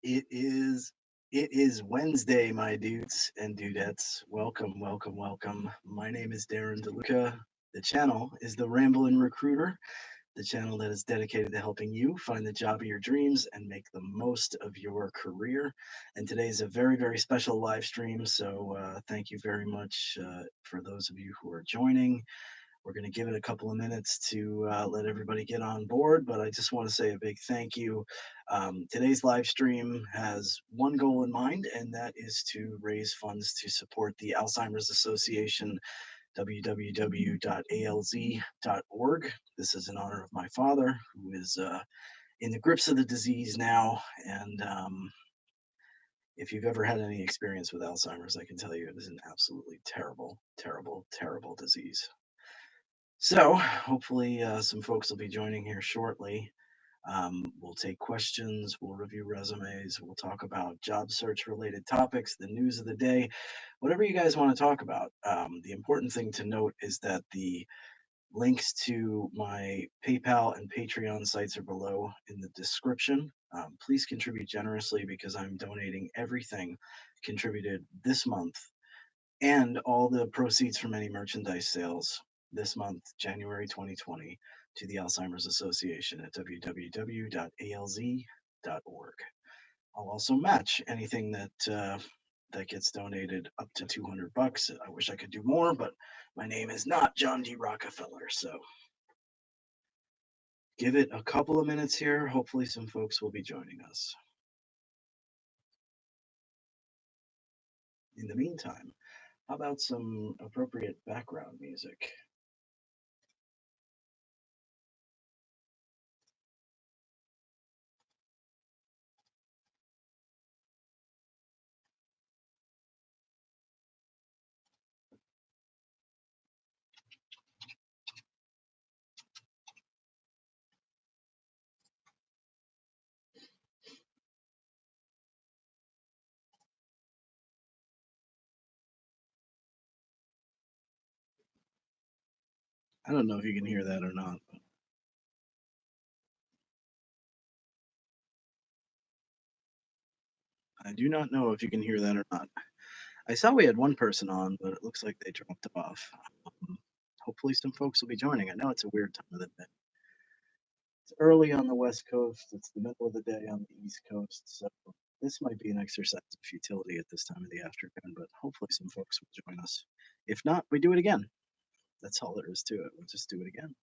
It is Wednesday, my dudes and dudettes. Welcome, welcome, welcome. My name is Darren DeLuca. The channel is the Ramblin' Recruiter, the channel that is dedicated to helping you find the job of your dreams and make the most of your career. And today is a very, very special live stream. So thank you very much for those of you who are joining. We're going to give it a couple of minutes to let everybody get on board, but I just want to say a big thank you. Today's live stream has one goal in mind, and that is to raise funds to support the Alzheimer's Association, www.alz.org. This is in honor of my father, who is in the grips of the disease now. And if you've ever had any experience with Alzheimer's, I can tell you it is an absolutely terrible, terrible, terrible disease. So hopefully some folks will be joining here shortly. We'll take questions, we'll review resumes, we'll talk about job search related topics, the news of the day, whatever you guys want to talk about. The important thing to note is that the links to my PayPal and Patreon sites are below in the description. Please contribute generously because I'm donating everything contributed this month and all the proceeds from any merchandise sales this month, January 2020, to the Alzheimer's Association at www.alz.org. I'll also match anything that gets donated up to $200. I wish I could do more, but my name is not John D. Rockefeller, so give it a couple of minutes here. Hopefully, some folks will be joining us. In the meantime, how about some appropriate background music? I don't know if you can hear that or not. I do not know if you can hear that or not. I saw we had one person on, but it looks like they dropped off. Um, Hopefully, some folks will be joining. I know it's a weird time of the day. It's early on the West Coast, it's the middle of the day on the East Coast. So, this might be an exercise of futility at this time of the afternoon, but hopefully, some folks will join us. If not, we do it again. That's all there is to it. We'll just do it again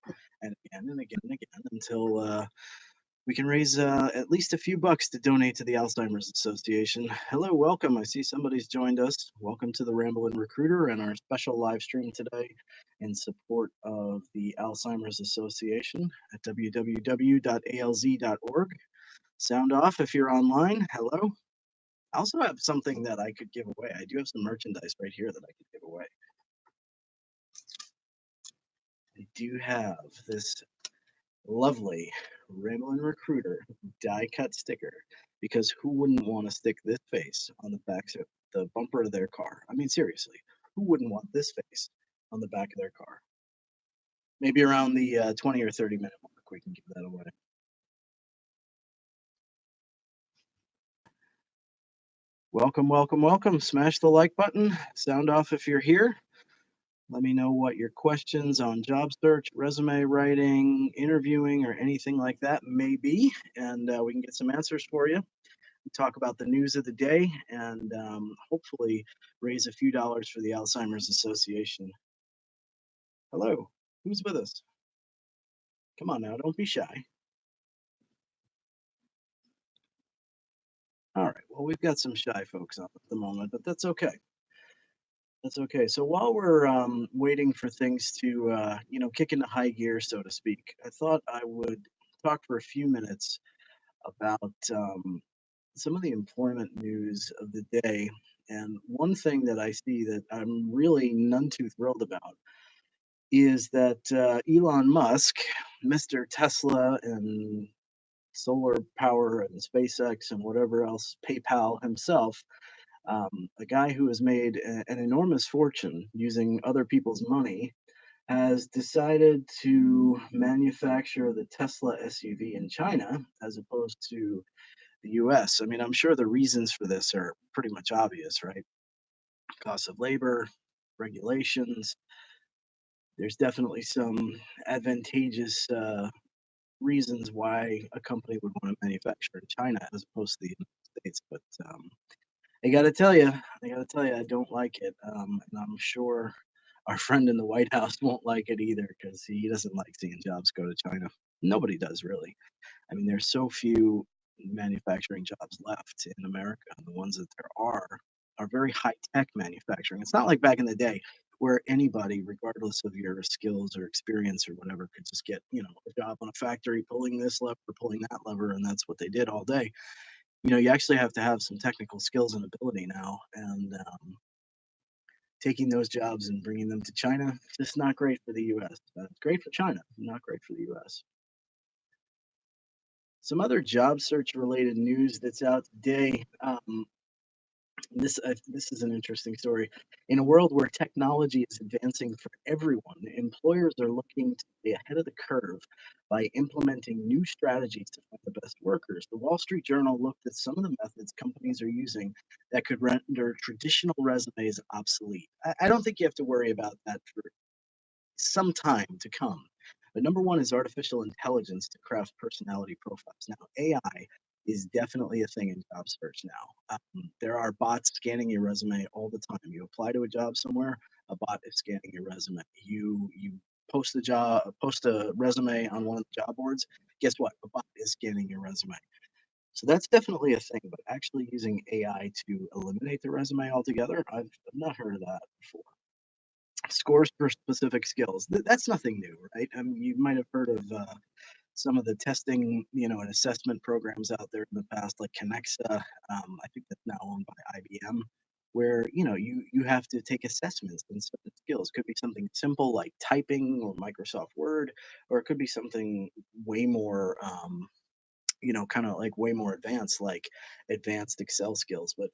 and again and again and again until we can raise at least a few bucks to donate to the Alzheimer's Association. Hello, welcome. I see somebody's joined us. Welcome to the Ramblin' Recruiter and our special live stream today in support of the Alzheimer's Association at www.alz.org. Sound off if you're online. Hello. I also have something that I could give away. I do have some merchandise right here that I could give away. I do have this lovely Ramblin' Recruiter die cut sticker because who wouldn't want to stick this face on the back of the bumper of their car? I mean, seriously, who wouldn't want this face on the back of their car? Maybe around the 20 or 30-minute mark, we can give that away. Welcome, welcome, welcome. Smash the like button. Sound off if you're here. Let me know what your questions on job search, resume writing, interviewing, or anything like that may be, and we can get some answers for you. Talk about the news of the day and hopefully raise a few dollars for the Alzheimer's Association. Hello, who's with us? Come on now, don't be shy. All right, well, we've got some shy folks on at the moment, but that's okay. That's okay. So while we're waiting for things to, kick into high gear, so to speak, I thought I would talk for a few minutes about some of the employment news of the day. And one thing that I see that I'm really none too thrilled about is that Elon Musk, Mr. Tesla and solar power and SpaceX and whatever else, PayPal himself, a guy who has made an enormous fortune using other people's money, has decided to manufacture the Tesla SUV in China as opposed to the US. I mean, I'm sure the reasons for this are pretty much obvious, right? Cost of labor, regulations. There's definitely some advantageous reasons why a company would want to manufacture in China as opposed to the United States. But I gotta tell you, I don't like it, and I'm sure our friend in the White House won't like it either because he doesn't like seeing jobs go to China. Nobody does really. I mean, there's so few manufacturing jobs left in America, and the ones that there are very high tech manufacturing. It's not like back in the day where anybody, regardless of your skills or experience or whatever, could just get, a job on a factory pulling this lever, pulling that lever, and that's what they did all day. You actually have to have some technical skills and ability now, and taking those jobs and bringing them to China, just not great for the U.S. Great for China, not great for the U.S. Some other job search related news that's out today. This is an interesting story. In a world where technology is advancing for everyone, employers are looking to stay ahead of the curve by implementing new strategies to find the best workers. The Wall Street Journal looked at some of the methods companies are using that could render traditional resumes obsolete. I don't think you have to worry about that for some time to come. But number one is artificial intelligence to craft personality profiles. Now, AI is definitely a thing in job search now. There are bots scanning your resume all the time. You apply to a job somewhere, a bot is scanning your resume. You post a resume on one of the job boards. Guess what? A bot is scanning your resume. So that's definitely a thing. But actually using AI to eliminate the resume altogether, I've not heard of that before. Scores for specific skills. That's nothing new, right? I mean, you might have heard of some of the testing, and assessment programs out there in the past, like Connexa. I think that's now owned by IBM, where you have to take assessments in certain skills. Could be something simple like typing or Microsoft Word, or it could be something way more, kind of like way more advanced, like advanced Excel skills. But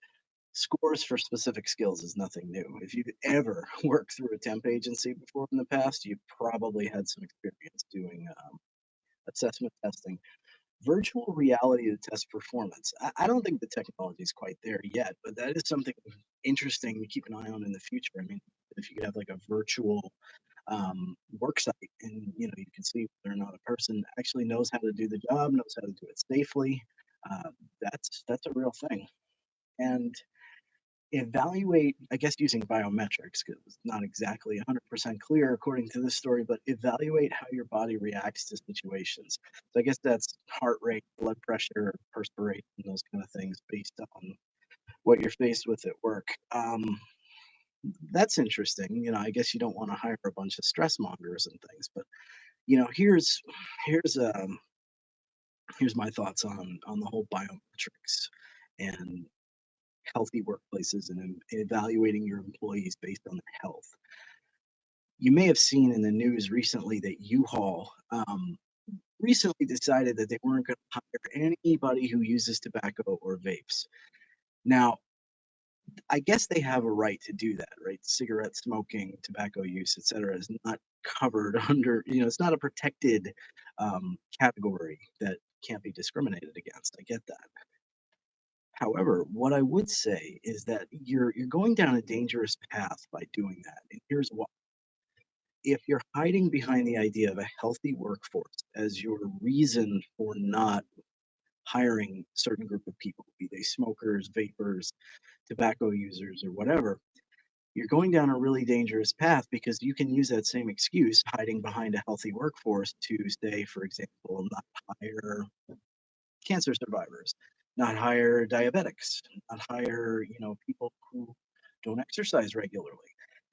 scores for specific skills is nothing new. If you've ever worked through a temp agency before in the past, you probably had some experience doing assessment testing. Virtual reality to test performance. I don't think the technology is quite there yet, but that is something interesting to keep an eye on in the future. I mean, if you could have like a virtual work site and you can see whether or not a person actually knows how to do the job, knows how to do it safely, uh, that's a real thing. And evaluate, I guess, using biometrics, 'cause it's not exactly 100% clear according to this story, but evaluate how your body reacts to situations. So I guess that's heart rate, blood pressure, perspiration, those kind of things based on what you're faced with at work. That's interesting. I guess you don't want to hire a bunch of stress mongers and things, but here's here's my thoughts on the whole biometrics and healthy workplaces and evaluating your employees based on their health. You may have seen in the news recently that U-Haul recently decided that they weren't going to hire anybody who uses tobacco or vapes. Now, I guess they have a right to do that, right? Cigarette smoking, tobacco use, etc., is not covered under, it's not a protected category that can't be discriminated against. I get that. However, what I would say is that you're going down a dangerous path by doing that. And here's why. If you're hiding behind the idea of a healthy workforce as your reason for not hiring a certain group of people, be they smokers, vapors, tobacco users, or whatever, you're going down a really dangerous path because you can use that same excuse, hiding behind a healthy workforce, to say, for example, not hire cancer survivors, not hire diabetics, not hire, people who don't exercise regularly.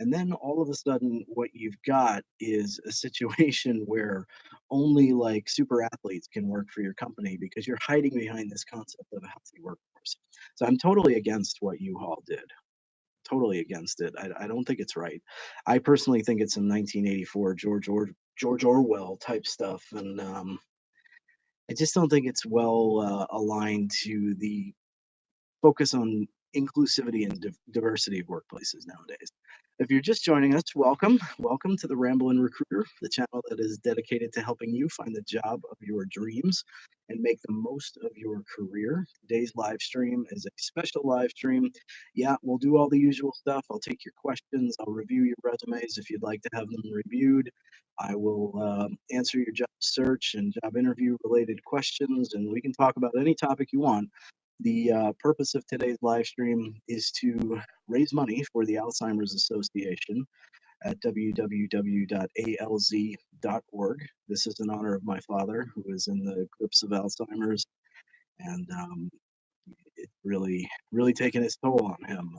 And then all of a sudden, what you've got is a situation where only like super athletes can work for your company because you're hiding behind this concept of a healthy workforce. So I'm totally against what U-Haul did. Totally against it. I don't think it's right. I personally think it's some 1984 George Orwell type stuff, and I just don't think it's well aligned to the focus on inclusivity and diversity of workplaces nowadays. If you're just joining us, welcome. Welcome to the Ramblin' Recruiter, the channel that is dedicated to helping you find the job of your dreams and make the most of your career. Today's live stream is a special live stream. Yeah, we'll do all the usual stuff. I'll take your questions. I'll review your resumes if you'd like to have them reviewed. I will answer your job search and job interview related questions, and we can talk about any topic you want. The purpose of today's live stream is to raise money for the Alzheimer's Association at www.alz.org. This is in honor of my father, who is in the grips of Alzheimer's, and it really taken its toll on him.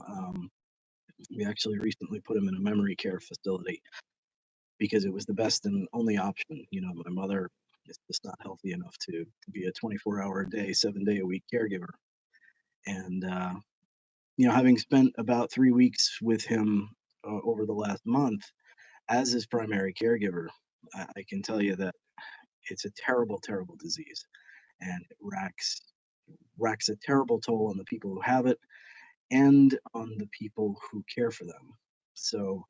We actually recently put him in a memory care facility because it was the best and only option. My mother is just not healthy enough to be a 24-hour a day, 7-day a week caregiver. And having spent about 3 weeks with him over the last month as his primary caregiver, I can tell you that it's a terrible, terrible disease, and it racks a terrible toll on the people who have it and on the people who care for them. So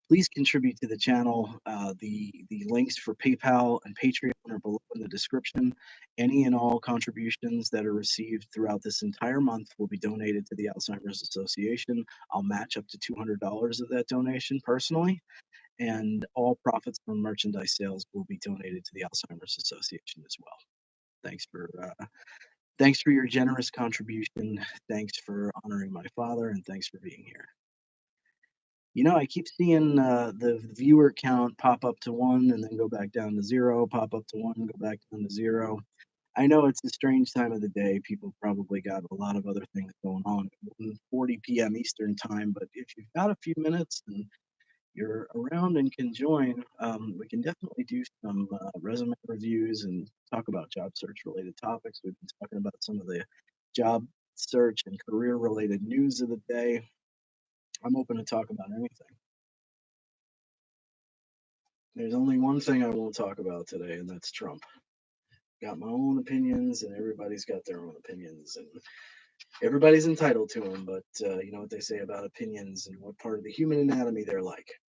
please contribute to the channel. The links for PayPal and Patreon are below in the description. Any and all contributions that are received throughout this entire month will be donated to the Alzheimer's Association. I'll match up to $200 of that donation personally, and all profits from merchandise sales will be donated to the Alzheimer's Association as well. Thanks for your generous contribution. Thanks for honoring my father, and thanks for being here. I keep seeing the viewer count pop up to 1 and then go back down to 0, pop up to 1, go back down to 0. I know it's a strange time of the day. People probably got a lot of other things going on at 1:40 p.m. Eastern time, but if you've got a few minutes and you're around and can join, we can definitely do some resume reviews and talk about job search related topics. We've been talking about some of the job search and career related news of the day. I'm open to talk about anything. There's only one thing I won't talk about today, and that's Trump. Got my own opinions, and everybody's got their own opinions, and everybody's entitled to them. But you know what they say about opinions and what part of the human anatomy they're like.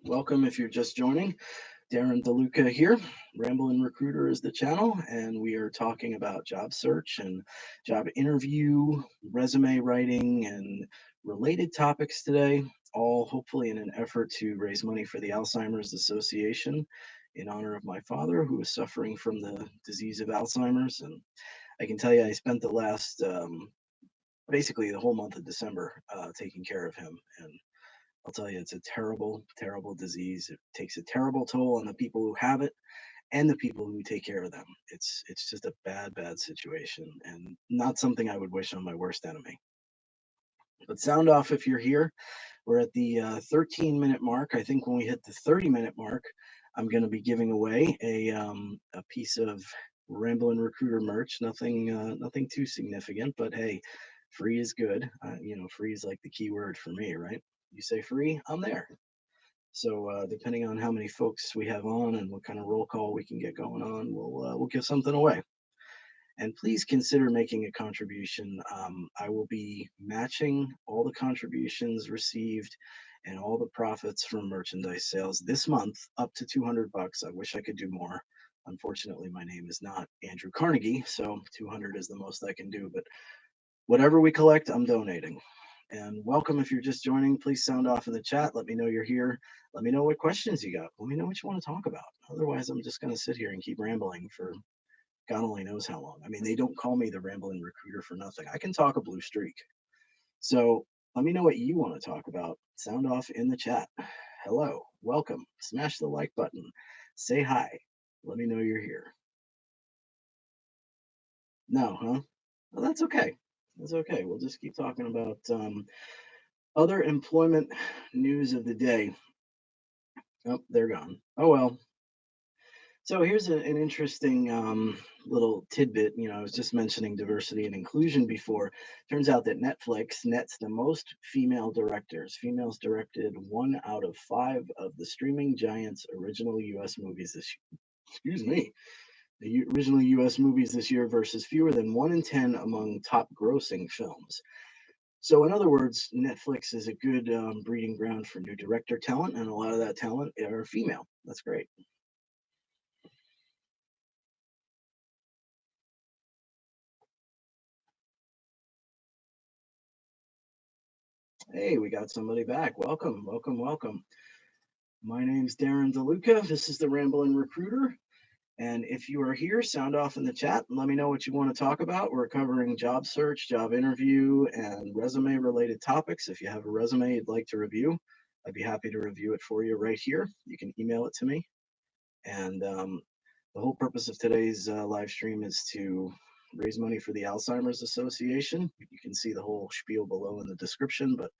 Welcome if you're just joining. Darren DeLuca here. Ramblin' Recruiter is the channel, and we are talking about job search and job interview, resume writing, and related topics today, all hopefully in an effort to raise money for the Alzheimer's Association in honor of my father, who is suffering from the disease of Alzheimer's. And I can tell you, I spent the last, basically the whole month of December taking care of him. And I'll tell you, it's a terrible, terrible disease. It takes a terrible toll on the people who have it and the people who take care of them. It's just a bad, bad situation, and not something I would wish on my worst enemy. But sound off if you're here. We're at the 13-minute mark. I think when we hit the 30-minute mark, I'm going to be giving away a piece of Ramblin' Recruiter merch. Nothing too significant, but hey, free is good. Free is like the key word for me, right? You say free, I'm there. So depending on how many folks we have on and what kind of roll call we can get going on, we'll give something away. And please consider making a contribution. I will be matching all the contributions received and all the profits from merchandise sales this month up to $200. I wish I could do more. Unfortunately, my name is not Andrew Carnegie, so 200 is the most I can do. But whatever we collect, I'm donating. And welcome if you're just joining. Please sound off in the chat. Let me know you're here. Let me know what questions you got. Let me know what you want to talk about. Otherwise, I'm just going to sit here and keep rambling for God only knows how long. I mean, they don't call me the Rambling Recruiter for nothing. I can talk a blue streak. So let me know what you want to talk about. Sound off in the chat. Hello, welcome. Smash the like button. Say hi. Let me know you're here. No, huh? Well, that's okay. That's okay. We'll just keep talking about other employment news of the day. Oh, they're gone. Oh, well. So here's an interesting little tidbit. I was just mentioning diversity and inclusion before. Turns out that Netflix nets the most female directors. Females directed 1 out of 5 of the streaming giant's original U.S. movies this year. Excuse me. The originally US movies this year versus fewer than 1 in 10 among top grossing films. So, in other words, Netflix is a good breeding ground for new director talent, and a lot of that talent are female. That's great. Hey, we got somebody back. Welcome, welcome, welcome. My name's Darren DeLuca. This is the Rambling Recruiter. And if you are here, sound off in the chat and let me know what you want to talk about. We're covering job search, job interview, and resume related topics. If you have a resume you'd like to review, I'd be happy to review it for you right here. You can email it to me. And the whole purpose of today's live stream is to raise money for the Alzheimer's Association. You can see the whole spiel below in the description, but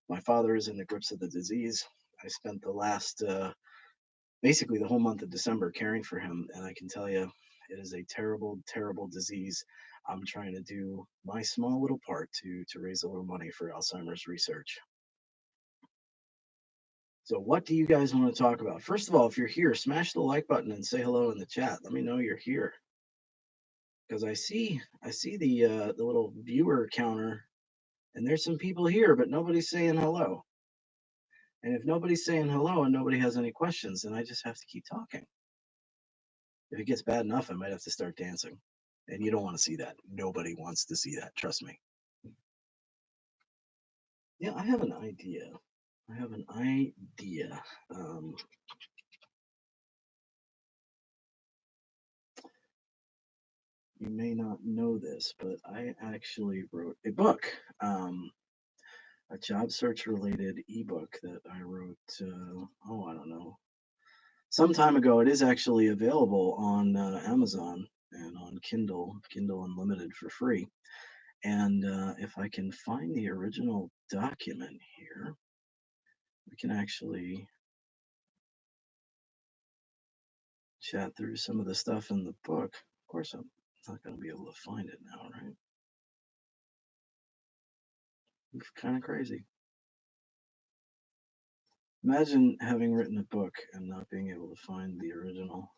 my father is in the grips of the disease. I spent the last basically the whole month of December caring for him. And I can tell you, it is a terrible, terrible disease. I'm trying to do my small little part to raise a little money for Alzheimer's research. So, what do you guys want to talk about? First of all, if you're here, smash the like button and say hello in the chat. Let me know you're here because I see the little viewer counter, and there's some people here, but nobody's saying hello. And if nobody's saying hello and nobody has any questions, then I just have to keep talking. If it gets bad enough, I might have to start dancing. And you don't want to see that. Nobody wants to see that. Trust me. Yeah, I have an idea. I have an idea. You may not know this, but I actually wrote a book, a job search related ebook that I wrote, I don't know, some time ago. It is actually available on Amazon and on Kindle Unlimited for free. And if I can find the original document here, we can actually chat through some of the stuff in the book. Of course, I'm not going to be able to find it now, right? It's kind of crazy. Imagine having written a book and not being able to find the original.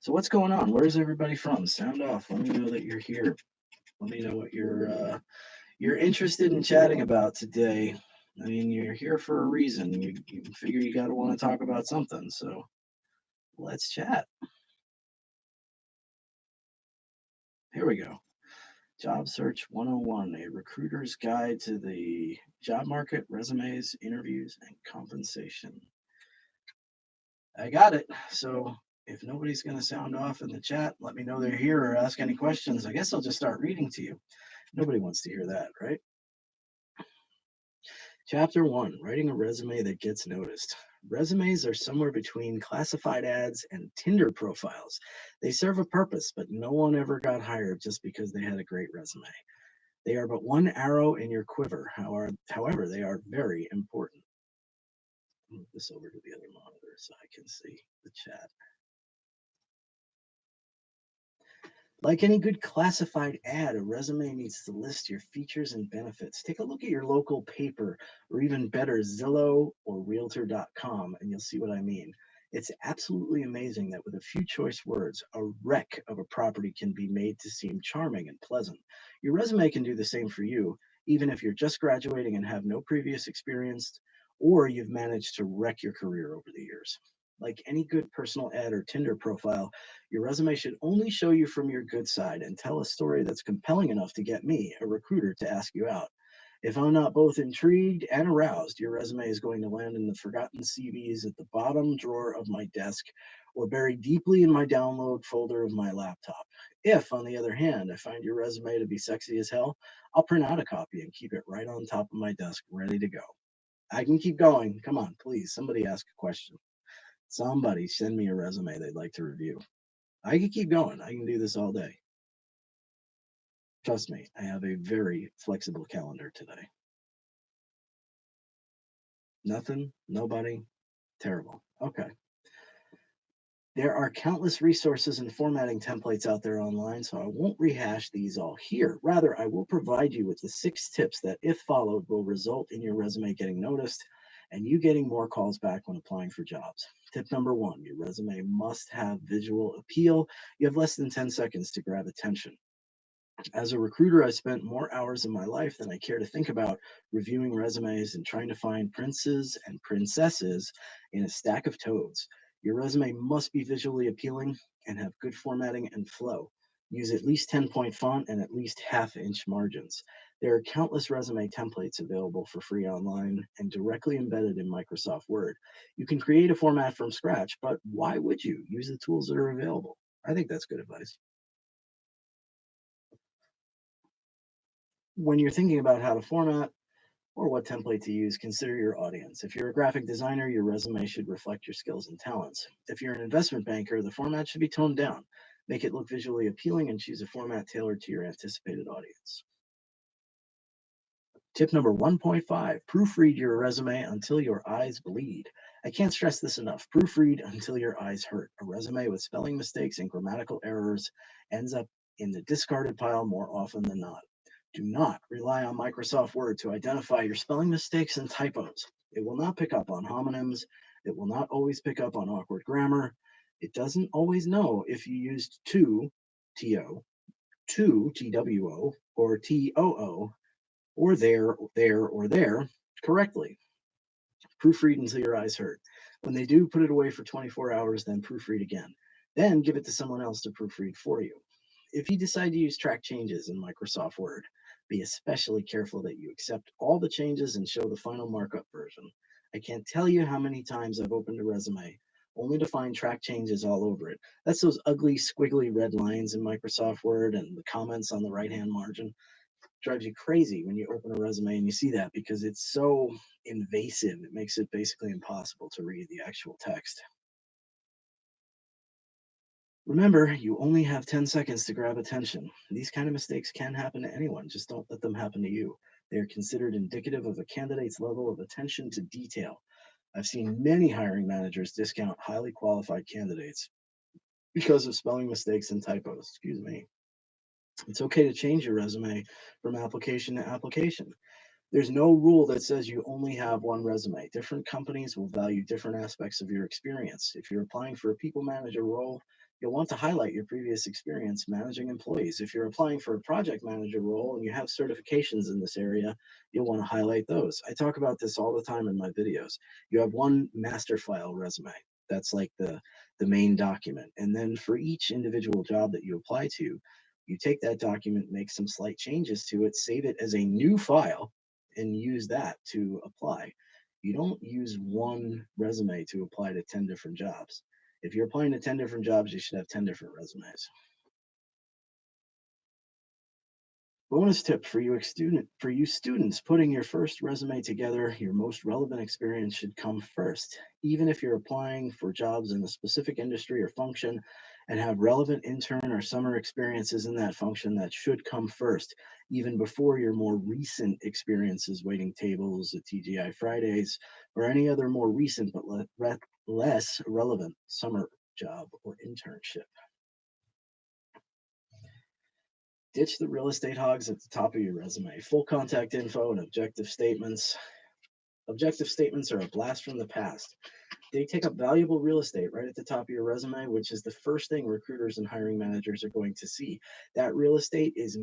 So what's going on? Where's everybody from? Sound off. Let me know that you're here. Let me know what you're interested in chatting about today. I mean, you're here for a reason. You figure you got to want to talk about something. So let's chat. Here we go. Job Search 101, a recruiter's guide to the job market, resumes, interviews, and compensation. I got it. So if nobody's going to sound off in the chat, let me know they're here or ask any questions. I guess I'll just start reading to you. Nobody wants to hear that, right? Chapter 1, writing a resume that gets noticed. Resumes are somewhere between classified ads and Tinder profiles. They serve a purpose, but no one ever got hired just because they had a great resume. They are but one arrow in your quiver. However, they are very important. Move this over to the other monitor so I can see the chat. Like any good classified ad, a resume needs to list your features and benefits. Take a look at your local paper, or even better, Zillow or Realtor.com, and you'll see what I mean. It's absolutely amazing that with a few choice words, a wreck of a property can be made to seem charming and pleasant. Your resume can do the same for you, even if you're just graduating and have no previous experience, or you've managed to wreck your career over the years. Like any good personal ad or Tinder profile, your resume should only show you from your good side and tell a story that's compelling enough to get me, a recruiter, to ask you out. If I'm not both intrigued and aroused, your resume is going to land in the forgotten CVs at the bottom drawer of my desk or buried deeply in my download folder of my laptop. If, on the other hand, I find your resume to be sexy as hell, I'll print out a copy and keep it right on top of my desk, ready to go. I can keep going. Come on, please. Somebody ask a question. Somebody send me a resume they'd like to review. I can keep going. I can do this all day. Trust me, I have a very flexible calendar today. Nothing, nobody, terrible. Okay. There are countless resources and formatting templates out there online, so I won't rehash these all here. Rather, I will provide you with the 6 tips that, if followed, will result in your resume getting noticed and you getting more calls back when applying for jobs. Tip number one, your resume must have visual appeal. You have less than 10 seconds to grab attention. As a recruiter, I spent more hours of my life than I care to think about reviewing resumes and trying to find princes and princesses in a stack of toads. Your resume must be visually appealing and have good formatting and flow. Use at least 10-point font and at least half-inch margins. There are countless resume templates available for free online and directly embedded in Microsoft Word. You can create a format from scratch, but why would you? Use the tools that are available. I think that's good advice. When you're thinking about how to format or what template to use, consider your audience. If you're a graphic designer, your resume should reflect your skills and talents. If you're an investment banker, the format should be toned down. Make it look visually appealing and choose a format tailored to your anticipated audience. Tip number 1.5, proofread your resume until your eyes bleed. I can't stress this enough. Proofread until your eyes hurt. A resume with spelling mistakes and grammatical errors ends up in the discarded pile more often than not. Do not rely on Microsoft Word to identify your spelling mistakes and typos. It will not pick up on homonyms. It will not always pick up on awkward grammar. It doesn't always know if you used to, TWO, or TOO, or there correctly. Proofread until your eyes hurt. When they do, put it away for 24 hours, then proofread again. Then give it to someone else to proofread for you. If you decide to use track changes in Microsoft Word, be especially careful that you accept all the changes and show the final markup version. I can't tell you how many times I've opened a resume only to find track changes all over it. That's those ugly, squiggly red lines in Microsoft Word and the comments on the right hand margin. Drives you crazy when you open a resume and you see that because it's so invasive. It makes it basically impossible to read the actual text. Remember, you only have 10 seconds to grab attention. These kind of mistakes can happen to anyone, just don't let them happen to you. They are considered indicative of a candidate's level of attention to detail. I've seen many hiring managers discount highly qualified candidates because of spelling mistakes and typos. Excuse me. It's okay to change your resume from application to application. There's no rule that says you only have one resume. Different companies will value different aspects of your experience. If you're applying for a people manager role, you'll want to highlight your previous experience managing employees. If you're applying for a project manager role and you have certifications in this area, you'll want to highlight those. I talk about this all the time in my videos. You have one master file resume. That's like the main document. And then for each individual job that you apply to, you take that document, make some slight changes to it, save it as a new file, and use that to apply. You don't use one resume to apply to 10 different jobs. If you're applying to 10 different jobs, you should have 10 different resumes. Bonus tip for you students putting your first resume together, your most relevant experience should come first. Even if you're applying for jobs in a specific industry or function and have relevant intern or summer experiences in that function, that should come first, even before your more recent experiences waiting tables at TGI Fridays or any other more recent but less relevant summer job or internship. Ditch the real estate hogs at the top of your resume. Full contact info and objective statements. Objective statements are a blast from the past. They take up valuable real estate right at the top of your resume, which is the first thing recruiters and hiring managers are going to see. That real estate is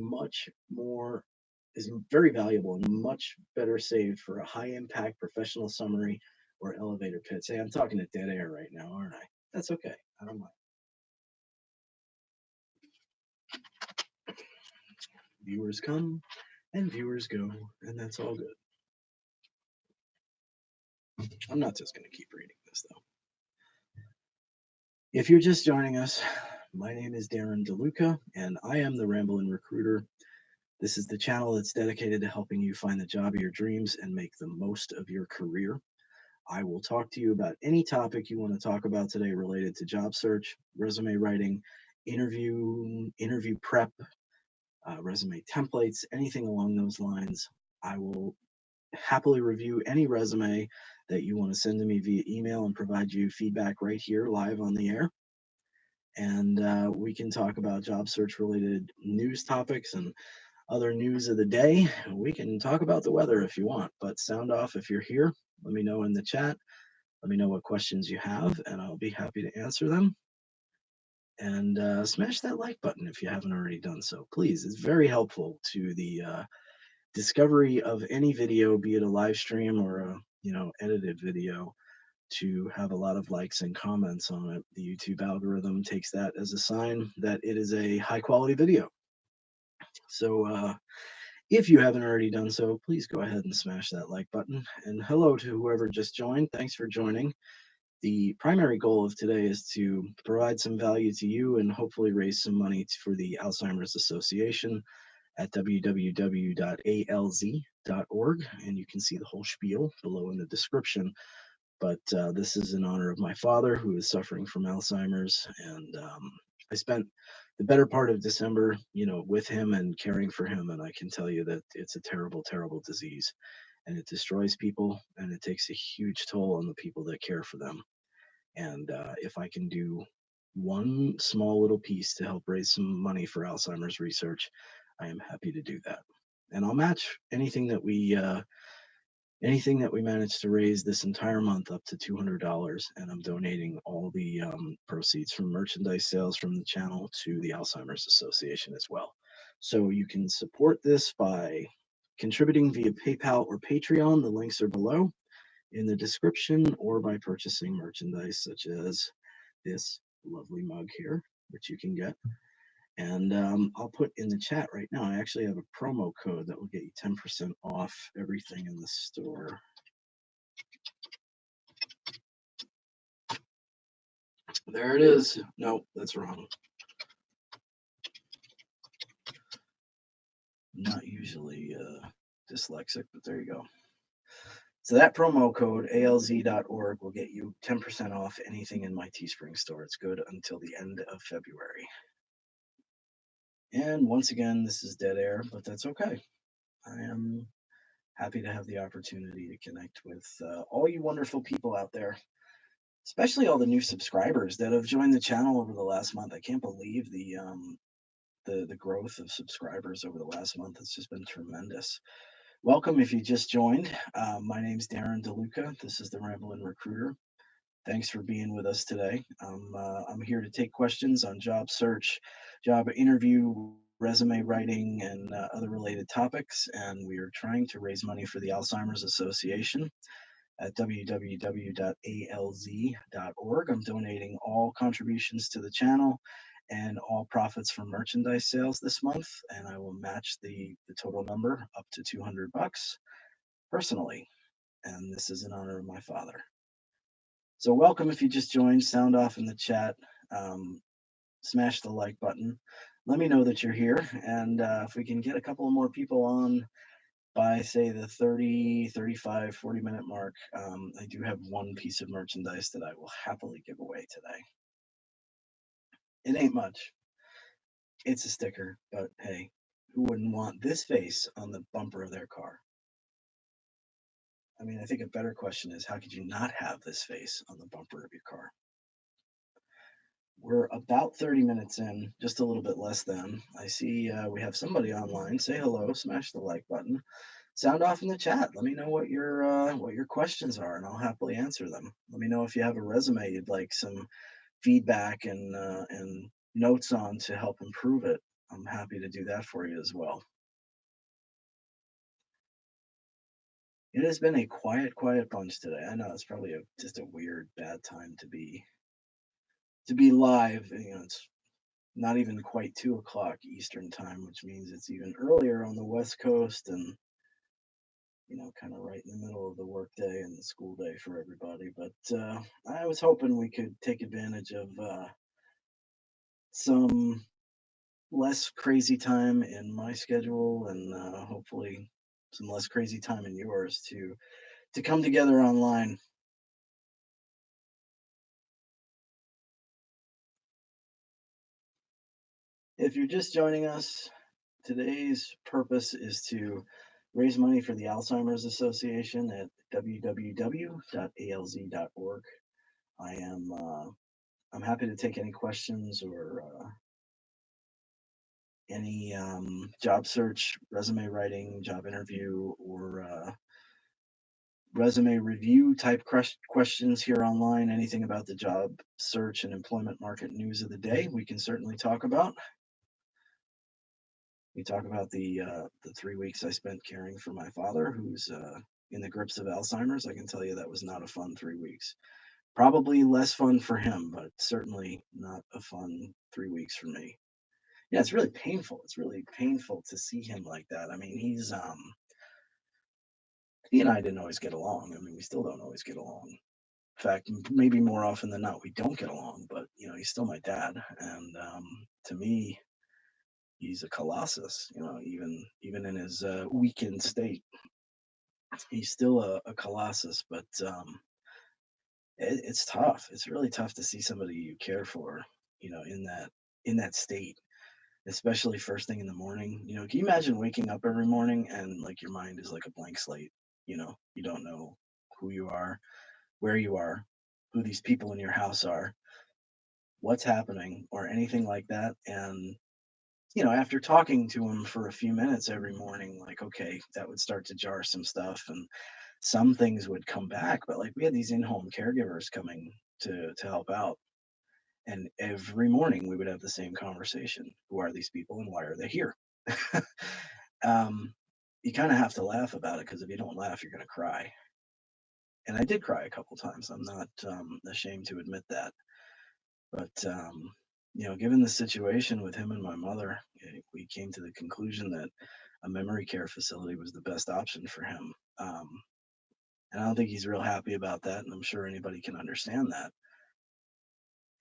very valuable and much better saved for a high impact professional summary or elevator pitch. Hey, I'm talking to dead air right now, aren't I? That's okay. I don't mind. Viewers come and viewers go, and that's all good. I'm not just going to keep reading this though. If you're just joining us, my name is Darren DeLuca, and I am the Ramblin' Recruiter. This is the channel that's dedicated to helping you find the job of your dreams and make the most of your career. I will talk to you about any topic you want to talk about today related to job search, resume writing, interview prep, resume templates, anything along those lines. I will happily review any resume that you want to send to me via email and provide you feedback right here live on the air. And we can talk about job search related news topics and other news of the day. We can talk about the weather if you want, but sound off if you're here. Let me know in the chat. Let me know what questions you have, and I'll be happy to answer them. And smash that like button if you haven't already done so. Please, it's very helpful to the discovery of any video, be it a live stream or a edited video, to have a lot of likes and comments on it. The YouTube algorithm takes that as a sign that it is a high quality video. So if you haven't already done so, please go ahead and smash that like button. And hello to whoever just joined. Thanks for joining. The primary goal of today is to provide some value to you and hopefully raise some money for the Alzheimer's Association at www.alz.org. And you can see the whole spiel below in the description. But this is in honor of my father, who is suffering from Alzheimer's. And I spent the better part of December, with him and caring for him. And I can tell you that it's a terrible, terrible disease. And it destroys people, and it takes a huge toll on the people that care for them. And if I can do one small little piece to help raise some money for Alzheimer's research, I am happy to do that. And I'll match anything that we manage to raise this entire month up to $200. And I'm donating all the proceeds from merchandise sales from the channel to the Alzheimer's Association as well. So you can support this by contributing via PayPal or Patreon. The links are below in the description, or by purchasing merchandise such as this lovely mug here, which you can get. And I'll put in the chat right now, I actually have a promo code that will get you 10% off everything in the store. There it is. Nope, that's wrong. Not usually dyslexic, but there you go. So that promo code, alz.org, will get you 10% off anything in my Teespring store. It's good until the end of February. And once again, this is dead air, but that's okay. I am happy to have the opportunity to connect with all you wonderful people out there, especially all the new subscribers that have joined the channel over the last month. I can't believe the growth of subscribers over the last month. It's just been tremendous. Welcome if you just joined. My name's Darren DeLuca. This is the Ramblin' Recruiter. Thanks for being with us today. I'm here to take questions on job search, job interview, resume writing, and other related topics. And we are trying to raise money for the Alzheimer's Association at www.alz.org. I'm donating all contributions to the channel and all profits from merchandise sales this month, and I will match the total number up to $200 personally. And this is in honor of my father. So welcome if you just joined. Sound off in the chat. Smash the like button. Let me know that you're here. And if we can get a couple more people on by, say, the 30, 35, 40-minute mark, I do have one piece of merchandise that I will happily give away today. It ain't much. It's a sticker, but hey, who wouldn't want this face on the bumper of their car? I mean, I think a better question is, how could you not have this face on the bumper of your car? We're about 30 minutes in, just a little bit less than. I see we have somebody online. Say hello, smash the like button. Sound off in the chat. Let me know what your questions are, and I'll happily answer them. Let me know if you have a resume you'd like some feedback and notes on to help improve it. I'm happy to do that for you as well. It has been a quiet bunch today. I know it's probably just a weird, bad time to be live. It's not even quite 2 o'clock Eastern time, which means it's even earlier on the West Coast, and kind of right in the middle of the workday and the school day for everybody. But I was hoping we could take advantage of some less crazy time in my schedule, and hopefully some less crazy time in yours to come together online. If you're just joining us, today's purpose is to raise money for the Alzheimer's Association at www.alz.org. I'm happy to take any questions or any job search, resume writing, job interview, or resume review type questions here online, anything about the job search and employment market news of the day, we can certainly talk about. We talk about the 3 weeks I spent caring for my father, who's in the grips of Alzheimer's. I can tell you that was not a fun 3 weeks. Probably less fun for him, but certainly not a fun 3 weeks for me. Yeah, it's really painful. It's really painful to see him like that. I mean, he and I didn't always get along. I mean, we still don't always get along. In fact, maybe more often than not, we don't get along. But he's still my dad, and to me, he's a colossus. Even in his weakened state, he's still a colossus. But it's tough. It's really tough to see somebody you care for, in that state, especially first thing in the morning. Can you imagine waking up every morning and like your mind is like a blank slate? You don't know who you are, where you are, who these people in your house are, what's happening, or anything like that. And after talking to him for a few minutes every morning, like, okay, that would start to jar some stuff, and some things would come back. But like, we had these in-home caregivers coming to help out, and every morning we would have the same conversation: who are these people and why are they here? um, you kind of have to laugh about it, because if you don't laugh, you're going to cry. And I did cry a couple times. I'm not ashamed to admit that. But given the situation with him and my mother, we came to the conclusion that a memory care facility was the best option for him. And I don't think he's real happy about that, and I'm sure anybody can understand that.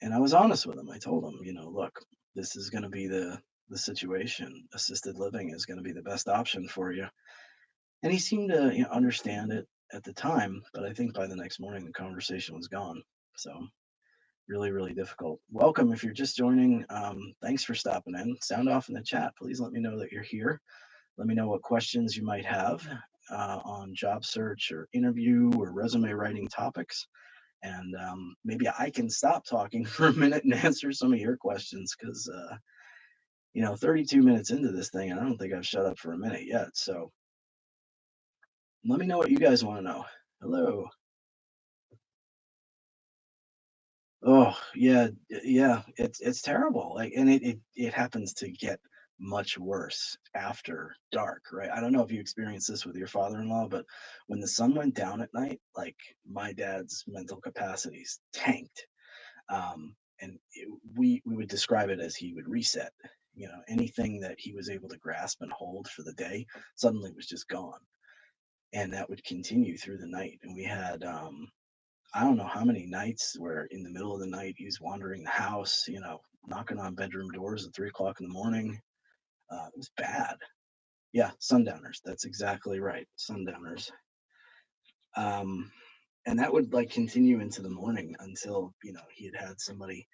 And I was honest with him. I told him, look, this is going to be the situation. Assisted living is going to be the best option for you. And he seemed to understand it at the time, but I think by the next morning the conversation was gone. So really, really difficult. Welcome if you're just joining. Thanks for stopping in. Sound off in the chat. Please let me know that you're here. Let me know what questions you might have on job search or interview or resume writing topics. And maybe I can stop talking for a minute and answer some of your questions, because 32 minutes into this thing, and I don't think I've shut up for a minute yet. So let me know what you guys want to know. Hello. Oh, yeah, yeah, it's terrible, like, and it happens to get much worse after dark, right? I don't know if you experienced this with your father-in-law, but when the sun went down at night, like, my dad's mental capacities tanked, and we would describe it as he would reset. Anything that he was able to grasp and hold for the day suddenly was just gone, and that would continue through the night, and we had, I don't know how many nights where in the middle of the night he's wandering the house, knocking on bedroom doors at 3 o'clock in the morning. It was bad. Yeah, sundowners. That's exactly right. Sundowners. Um, and that would like continue into the morning until, he had somebody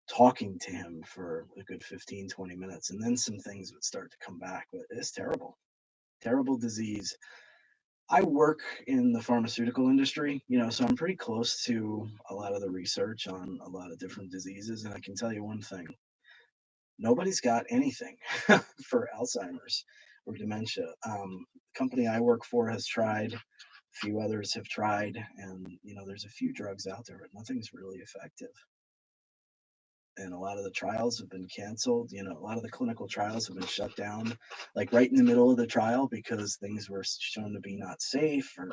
talking to him for a good 15, 20 minutes. And then some things would start to come back. But it's terrible. Terrible disease. I work in the pharmaceutical industry, so I'm pretty close to a lot of the research on a lot of different diseases. And I can tell you one thing: nobody's got anything for Alzheimer's or dementia. The company I work for has tried, a few others have tried, and there's a few drugs out there, but nothing's really effective. And a lot of the trials have been canceled. A lot of the clinical trials have been shut down, like right in the middle of the trial, because things were shown to be not safe or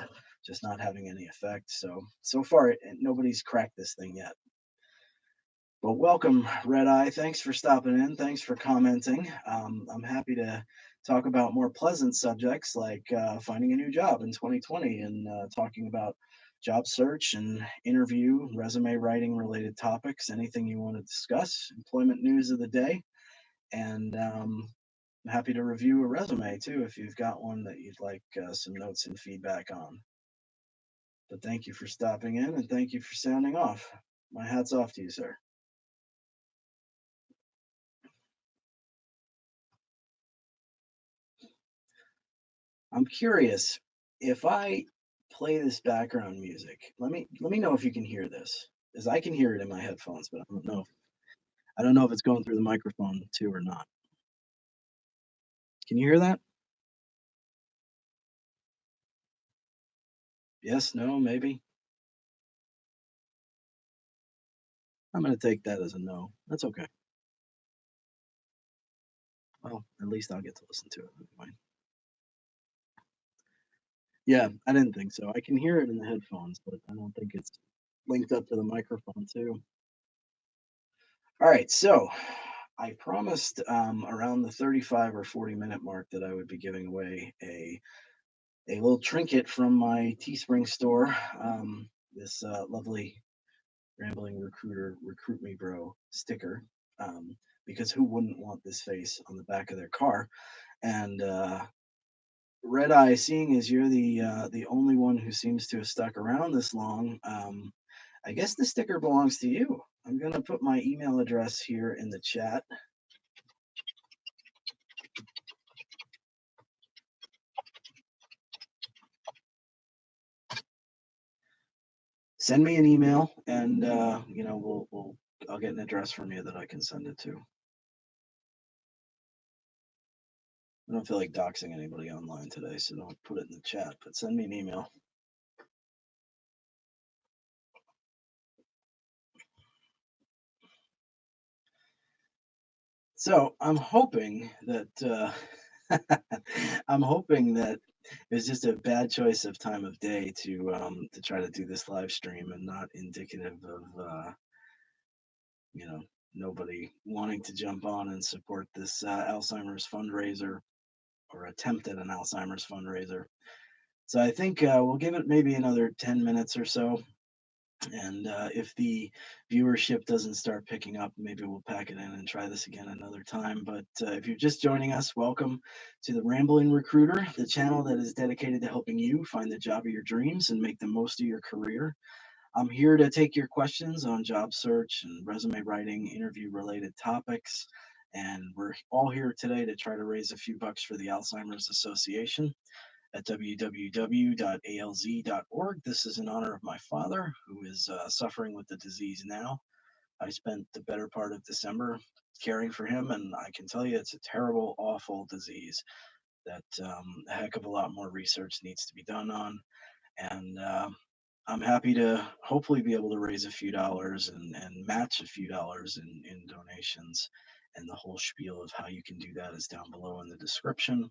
just not having any effect. So far, nobody's cracked this thing yet. But welcome, Red Eye. Thanks for stopping in. Thanks for commenting. I'm happy to talk about more pleasant subjects like finding a new job in 2020, and talking about job search and interview, resume writing related topics, anything you want to discuss, employment news of the day. And I'm happy to review a resume too if you've got one that you'd like some notes and feedback on. But thank you for stopping in, and thank you for sounding off. My hat's off to you, sir. I'm curious, if I play this background music, let me know if you can hear this, as I can hear it in my headphones, but I don't know if it's going through the microphone too or not. Can you hear that? Yes, no, maybe. I'm gonna take that as a no. That's okay. Well, at least I'll get to listen to it anyway. Yeah, I didn't think so. I can hear it in the headphones, but I don't think it's linked up to the microphone too. All right, so I promised around the 35 or 40-minute mark that I would be giving away a little trinket from my Teespring store. This lovely rambling recruiter recruit me bro sticker. Um, because who wouldn't want this face on the back of their car? And Red Eye, seeing as you're the only one who seems to have stuck around this long, I guess the sticker belongs to you. I'm gonna put my email address here in the chat. Send me an email, and we'll I'll get an address from you that I can send it to. I don't feel like doxing anybody online today, so don't put it in the chat. But send me an email. So I'm hoping that I'm hoping that it was just a bad choice of time of day to try to do this live stream and not indicative of you know nobody wanting to jump on and support this Alzheimer's fundraiser or attempt at an Alzheimer's fundraiser. So I think we'll give it maybe another 10 minutes or so. And if the viewership doesn't start picking up, maybe we'll pack it in and try this again another time. But if you're just joining us, welcome to the Rambling Recruiter, the channel that is dedicated to helping you find the job of your dreams and make the most of your career. I'm here to take your questions on job search and resume writing, interview related topics. And we're all here today to try to raise a few bucks for the Alzheimer's Association at www.alz.org. This is in honor of my father, who is suffering with the disease now. I spent the better part of December caring for him, and I can tell you it's a terrible, awful disease that a heck of a lot more research needs to be done on. And I'm happy to hopefully be able to raise a few dollars and match a few dollars in donations. And the whole spiel of how you can do that is down below in the description.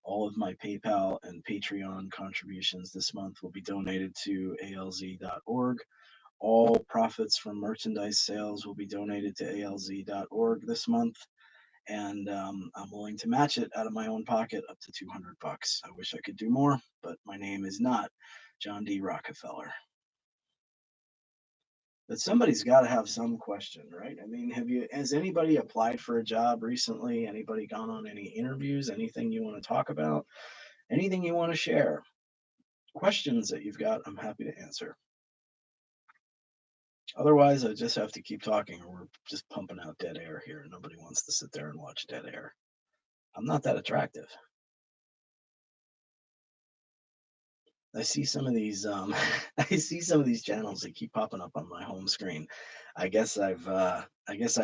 All of my PayPal and Patreon contributions this month will be donated to alz.org. All profits from merchandise sales will be donated to alz.org this month. And I'm willing to match it out of my own pocket up to 200 bucks. I wish I could do more, but my name is not John D. Rockefeller. But somebody's got to have some question, right? I mean, has anybody applied for a job recently? Anybody gone on any interviews? Anything you want to talk about? Anything you want to share? Questions that you've got, I'm happy to answer. Otherwise, I just have to keep talking, or we're just pumping out dead air here. Nobody wants to sit there and watch dead air. I'm not that attractive. I see some of these I see some of these channels that keep popping up on my home screen. I guess I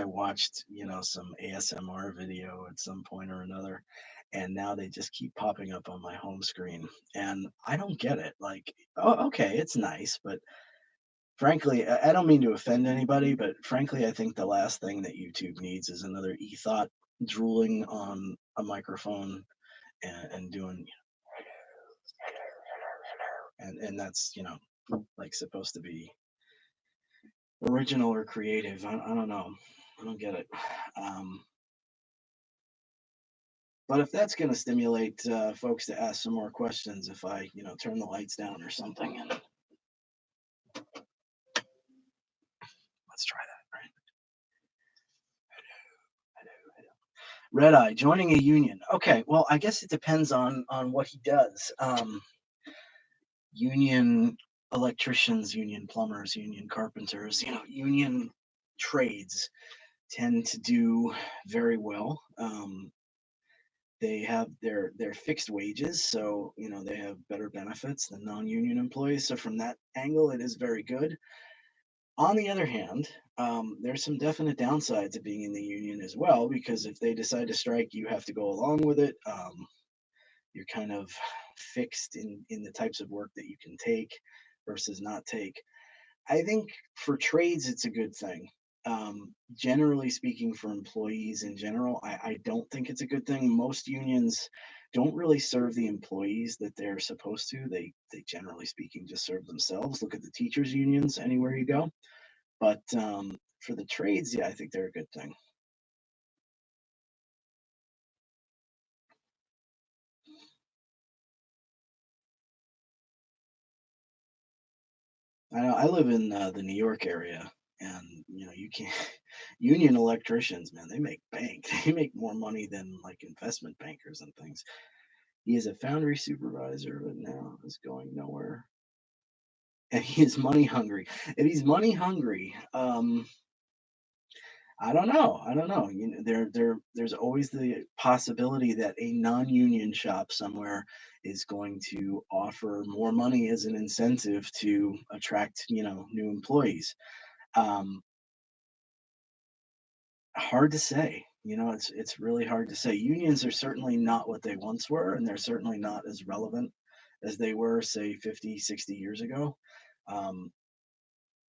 watched, some ASMR video at some point or another, and now they just keep popping up on my home screen, and I don't get it. Like, oh, okay, it's nice, but frankly, I don't mean to offend anybody, but frankly, I think the last thing that YouTube needs is another e-thought drooling on a microphone and doing, and that's, like supposed to be original or creative. I don't know. I don't get it. Um, but if that's going to stimulate folks to ask some more questions, if I, turn the lights down or something, and let's try that. Right? Red Eye joining a union. Okay, well, I guess it depends on what he does. Union electricians, union plumbers, union carpenters, union trades tend to do very well. They have their fixed wages, so they have better benefits than non-union employees. So from that angle, it is very good. On the other hand, there's some definite downsides to being in the union as well, because if they decide to strike, you have to go along with it. You're kind of fixed in the types of work that you can take versus not take. I think for trades, it's a good thing. Generally speaking, for employees in general, I don't think it's a good thing. Most unions don't really serve the employees that they're supposed to. They generally speaking just serve themselves. Look at the teachers unions anywhere you go. But for the trades, yeah, I think they're a good thing. I know I live in the New York area, and you can't union electricians, man, they make bank. They make more money than like investment bankers and things. He is a foundry supervisor, but now is going nowhere. And he is money hungry. If he's money hungry, I don't know. I don't know. There's always the possibility that a non-union shop somewhere is going to offer more money as an incentive to attract, new employees. Um, Hard to say. It's really hard to say. Unions are certainly not what they once were, and they're certainly not as relevant as they were, say, 50, 60 years ago. Um,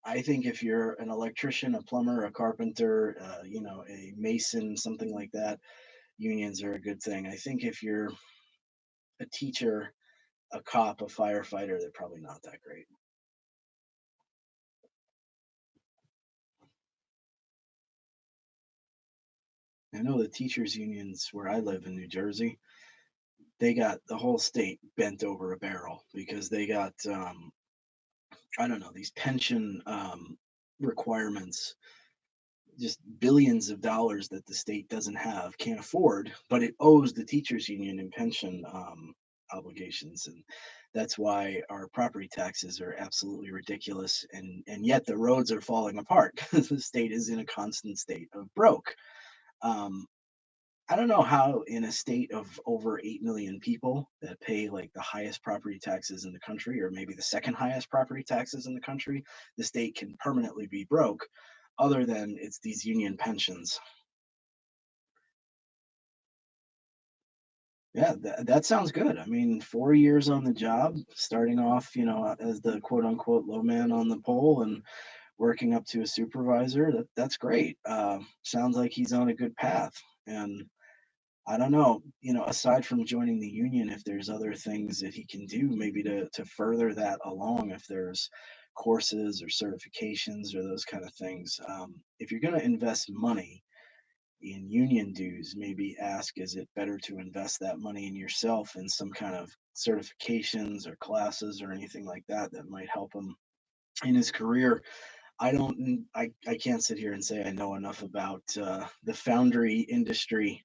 I think if you're an electrician, a plumber, a carpenter, a mason, something like that, unions are a good thing. I think if you're a teacher, a cop, a firefighter, they're probably not that great. I know the teachers unions where I live in New Jersey, they got the whole state bent over a barrel because they got I don't know, these pension requirements, just billions of dollars that the state doesn't have, can't afford, but it owes the teachers union and pension obligations, and that's why our property taxes are absolutely ridiculous, and yet the roads are falling apart because the state is in a constant state of broke. Um, I don't know how in a state of over 8 million people that pay like the highest property taxes in the country, or maybe the second highest property taxes in the country, the state can permanently be broke, other than it's these union pensions. Yeah, that sounds good. I mean, 4 years on the job, starting off, as the quote unquote low man on the pole and working up to a supervisor. That's great. Sounds like he's on a good path. And I don't know, aside from joining the union, if there's other things that he can do, maybe to further that along, if there's courses or certifications or those kind of things. If you're going to invest money in union dues, maybe ask, is it better to invest that money in yourself in some kind of certifications or classes or anything like that that might help him in his career? I can't sit here and say I know enough about the foundry industry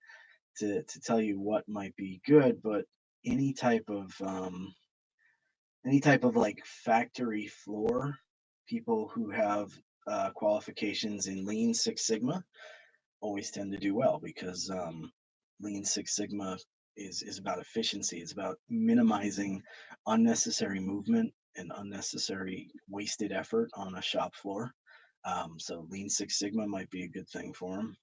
to tell you what might be good, but any type of any type of like factory floor, people who have qualifications in Lean Six Sigma always tend to do well because Lean Six Sigma is about efficiency. It's about minimizing unnecessary movement and unnecessary wasted effort on a shop floor. So Lean Six Sigma might be a good thing for them.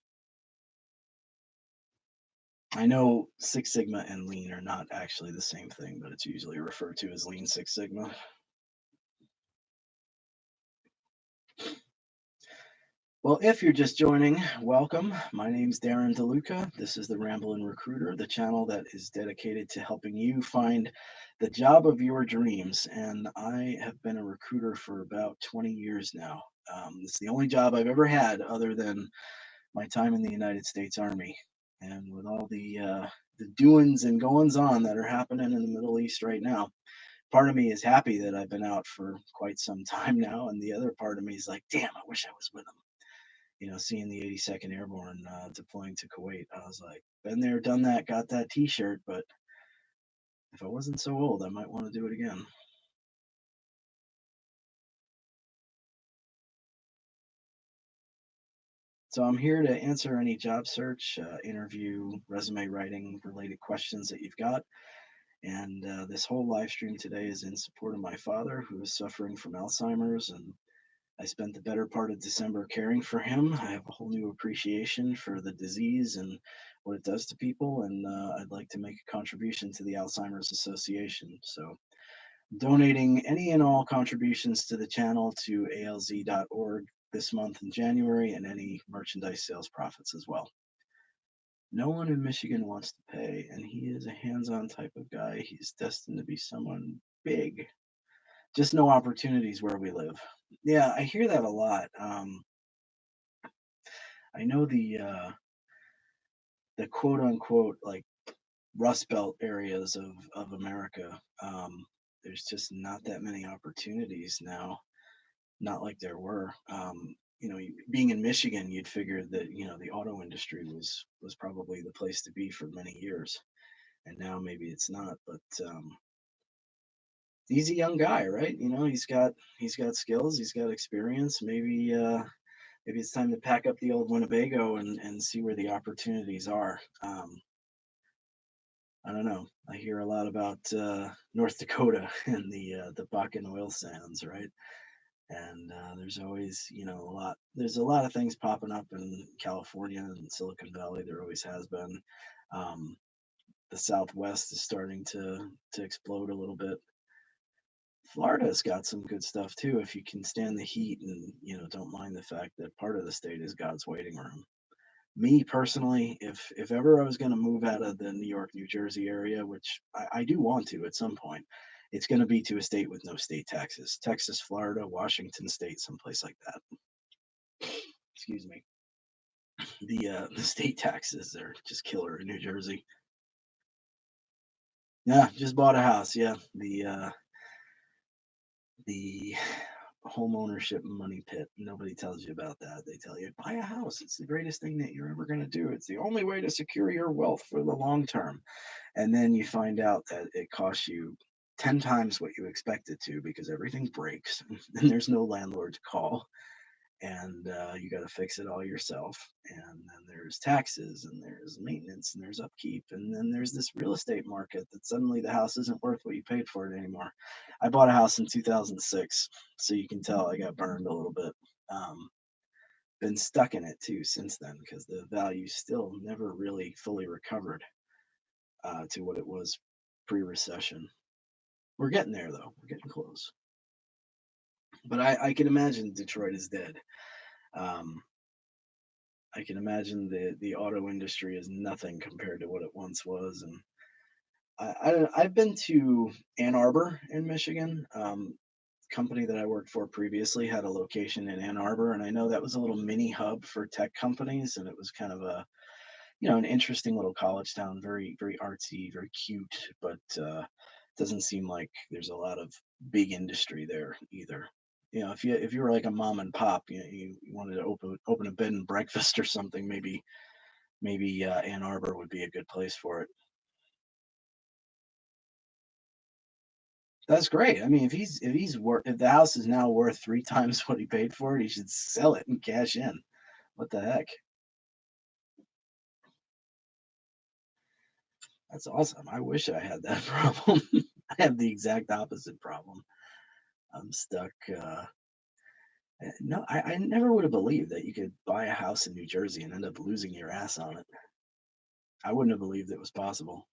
I know Six Sigma and Lean are not actually the same thing, but it's usually referred to as Lean Six Sigma. Well, if you're just joining, welcome. My name's Darren DeLuca. This is the Ramblin' Recruiter, the channel that is dedicated to helping you find the job of your dreams. And I have been a recruiter for about 20 years now. It's the only job I've ever had other than my time in the United States Army. And with all the doings and goings on that are happening in the Middle East right now, part of me is happy that I've been out for quite some time now, and the other part of me is like, damn, I wish I was with them. Seeing the 82nd Airborne deploying to Kuwait, I was like, been there, done that, got that T-shirt, but if I wasn't so old, I might want to do it again. So I'm here to answer any job search, interview, resume writing related questions that you've got. And this whole live stream today is in support of my father, who is suffering from Alzheimer's, and I spent the better part of December caring for him. I have a whole new appreciation for the disease and what it does to people, and I'd like to make a contribution to the Alzheimer's Association. So, donating any and all contributions to the channel to alz.org this month in January, and any merchandise sales profits as well. No one in Michigan wants to pay, and he is a hands on type of guy. He's destined to be someone big. Just no opportunities where we live. Yeah, I hear that a lot. I know the quote unquote like Rust Belt areas of America. There's just not that many opportunities now. Not like there were. Being in Michigan, you'd figure that the auto industry was probably the place to be for many years, and now maybe it's not. But he's a young guy, right? He's got skills, he's got experience. Maybe it's time to pack up the old Winnebago and see where the opportunities are. I don't know. I hear a lot about North Dakota and the Bakken oil sands, right? And there's always a lot. There's a lot of things popping up in California and Silicon Valley. There always has been. Um, the Southwest is starting to explode a little bit. Florida's got some good stuff too if you can stand the heat and don't mind the fact that part of the state is God's waiting room. Me personally, if ever I was going to move out of the New York, New Jersey area, which I do want to at some point, it's going to be to a state with no state taxes. Texas, Florida, Washington State, someplace like that. Excuse me. The state taxes are just killer in New Jersey. Yeah, just bought a house. Yeah, the home ownership money pit. Nobody tells you about that. They tell you buy a house. It's the greatest thing that you're ever going to do. It's the only way to secure your wealth for the long term. And then you find out that it costs you 10 times what you expected to because everything breaks and there's no landlord to call, and you got to fix it all yourself. And then there's taxes and there's maintenance and there's upkeep, and then there's this real estate market that suddenly the house isn't worth what you paid for it anymore. I bought a house in 2006, so you can tell I got burned a little bit. um, been stuck in it too since then because the value still never really fully recovered to what it was pre-recession. We're getting there though. We're getting close. But I can imagine Detroit is dead. Um, I can imagine the auto industry is nothing compared to what it once was. And I've been to Ann Arbor in Michigan. Company that I worked for previously had a location in Ann Arbor, and I know that was a little mini hub for tech companies, and it was kind of a an interesting little college town, very very artsy, very cute, but doesn't seem like there's a lot of big industry there either. If you were like a mom and pop, you wanted to open a bed and breakfast or something, maybe Ann Arbor would be a good place for it. That's great. I mean, if the house is now worth 3 times what he paid for it, he should sell it and cash in. What the heck? That's awesome. I wish I had that problem. I have the exact opposite problem. I'm stuck. No, I never would have believed that you could buy a house in New Jersey and end up losing your ass on it. I wouldn't have believed it was possible.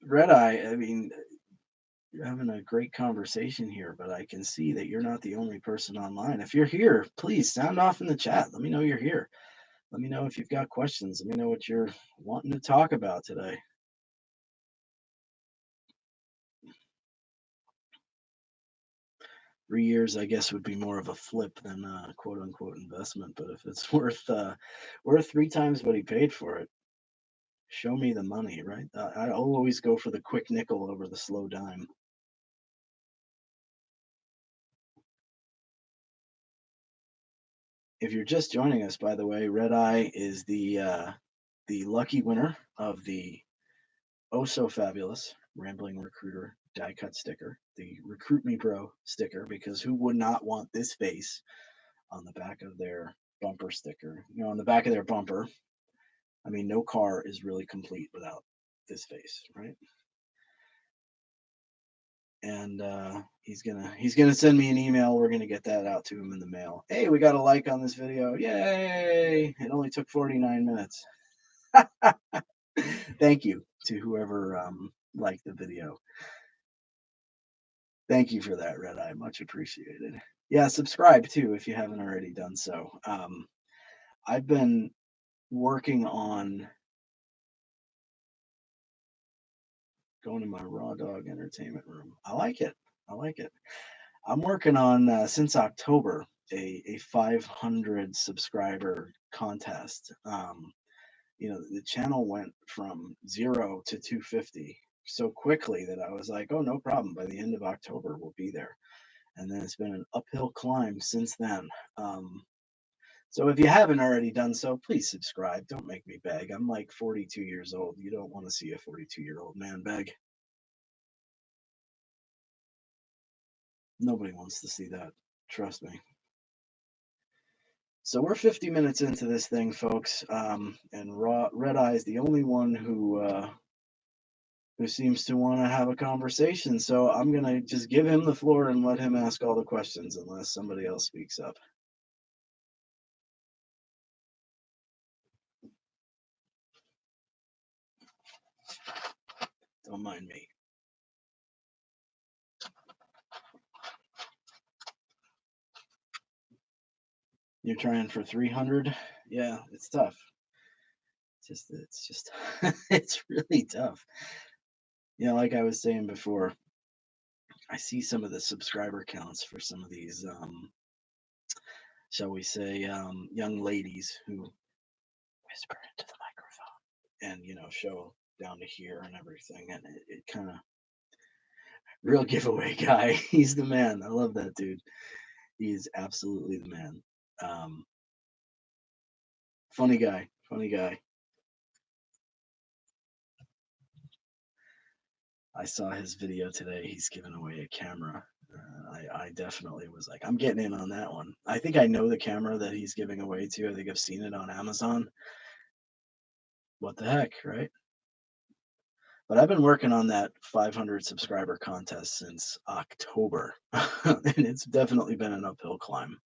Red Eye, I mean, you're having a great conversation here, but I can see that you're not the only person online. If you're here, please sound off in the chat. Let me know you're here. Let me know if you've got questions. Let me know what you're wanting to talk about today. 3 years, I guess, would be more of a flip than a quote unquote investment. But if it's worth 3 times what he paid for it, show me the money, right? I'll always go for the quick nickel over the slow dime. If you're just joining us, by the way, Red Eye is the lucky winner of the oh so fabulous Rambling Recruiter die cut sticker, the Recruit Me Bro sticker, because who would not want this face on the back of their bumper sticker? On the back of their bumper. I mean, no car is really complete without this face, right? and he's gonna send me an email. We're gonna get that out to him in the mail. Hey, we got a like on this video! Yay! It only took 49 minutes. Thank you to whoever liked the video. Thank you for that, Red Eye. Much appreciated. Yeah, subscribe too if you haven't already done so. I've been working on going to my raw dog entertainment room. I like it. I like it. I'm working on since October a 500 subscriber contest. The channel went from 0 to 250 so quickly that I was like, oh, no problem. By the end of October, we'll be there. And then it's been an uphill climb since then. So if you haven't already done so, please subscribe. Don't make me beg. I'm like 42 years old. You don't want to see a 42-year-old man beg. Nobody wants to see that. Trust me. So we're 50 minutes into this thing, folks, and Red Eye is the only one who seems to want to have a conversation. So I'm gonna just give him the floor and let him ask all the questions, unless somebody else speaks up. Don't mind me. You're trying for 300? Yeah, it's tough. It's just, it's really tough. Like I was saying before, I see some of the subscriber counts for some of these, shall we say, young ladies who whisper into the microphone and, show down to here and everything. And it kind of, real giveaway guy. He's the man. I love that dude. He is absolutely the man. Um, Funny guy. Funny guy. I saw his video today. He's giving away a camera. I definitely was like, I'm getting in on that one. I think I know the camera that he's giving away to. I think I've seen it on Amazon. What the heck, right? But I've been working on that 500 subscriber contest since October, and it's definitely been an uphill climb.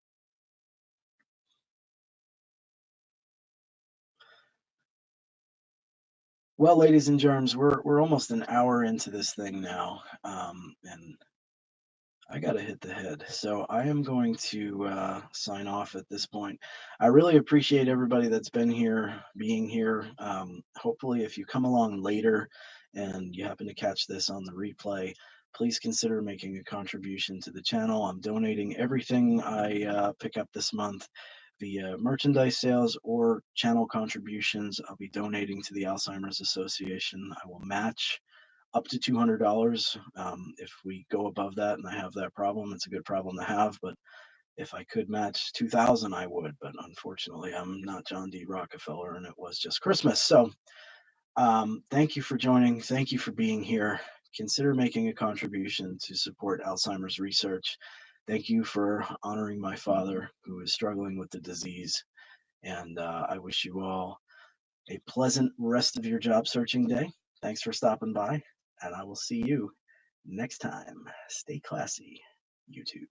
Well, ladies and germs, we're almost an hour into this thing now, and I got to hit the head. So I am going to sign off at this point. I really appreciate everybody that's been here, being here. Hopefully, if you come along later and you happen to catch this on the replay, please consider making a contribution to the channel. I'm donating everything I pick up this month via merchandise sales or channel contributions. I'll be donating to the Alzheimer's Association. I will match up to $200. If we go above that and I have that problem, it's a good problem to have. But if I could match 2,000, I would. But unfortunately, I'm not John D. Rockefeller, and it was just Christmas. So thank you for joining. Thank you for being here. Consider making a contribution to support Alzheimer's research. Thank you for honoring my father, who is struggling with the disease. And I wish you all a pleasant rest of your job searching day. Thanks for stopping by, and I will see you next time. Stay classy, YouTube.